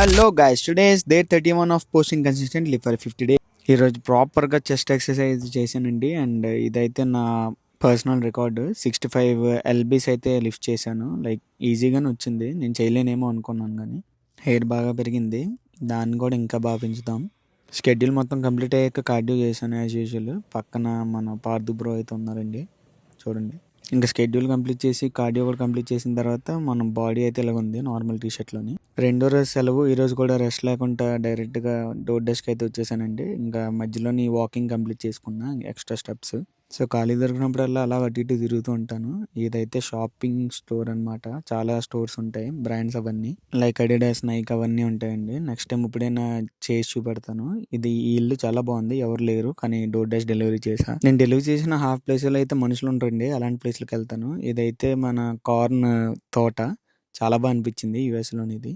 Hello guys, today is day 31 of posting consistently for 50 days. ఈరోజు ప్రాపర్గా chest exercise చేశానండి. And ఇదైతే నా పర్సనల్ రికార్డు. 65 lbs అయితే లిఫ్ట్ చేశాను. లైక్ ఈజీగానే వచ్చింది. నేను చేయలేనేమో అనుకున్నాను, కానీ హెయిర్ బాగా పెరిగింది. దాన్ని కూడా ఇంకా బాగా పెంచుతాం. షెడ్యూల్ మొత్తం కంప్లీట్ అయ్యాక కార్డియో చేశాను యాజ్ యూజువల్. పక్కన మన పార్థు బ్రో అయితే ఉన్నారండి, చూడండి. ఇంకా షెడ్యూల్ కంప్లీట్ చేసి కార్డియో కూడా కంప్లీట్ చేసిన తర్వాత మనం బాడీ అయితే ఇలా ఉంది నార్మల్ టీషర్ట్లోని. రెండో రోజు సెలవు. ఈరోజు కూడా రెస్ట్ లేకుండా డైరెక్ట్గా డోర్ డెస్క్ అయితే వచ్చేసానండి. ఇంకా మధ్యలోని వాకింగ్ కంప్లీట్ చేసుకున్నా, ఎక్స్ట్రా స్టెప్స్. సో ఖాళీ దొరికినప్పుడల్లా అలా అటు ఇటు తిరుగుతూ ఉంటాను. ఇదైతే షాపింగ్ స్టోర్ అనమాట. చాలా స్టోర్స్ ఉంటాయి, బ్రాండ్స్ అవన్నీ లైక్ అడిడాస్, నైక్ అవన్నీ ఉంటాయండి. నెక్స్ట్ టైం ఎప్పుడైనా చేసి చూపెడతాను. ఈ ఇల్లు చాలా బాగుంది, ఎవరు లేరు, కానీ డోర్ డెస్క్ డెలివరీ చేసా. నేను డెలివరీ చేసిన హాఫ్ ప్లేస్లో అయితే మనుషులు ఉంటారండి, అలాంటి ప్లేస్లకు వెళ్తాను. ఇదైతే మన కార్న్ తోట, చాలా బాగా అనిపించింది యూఎస్లోని ఇది.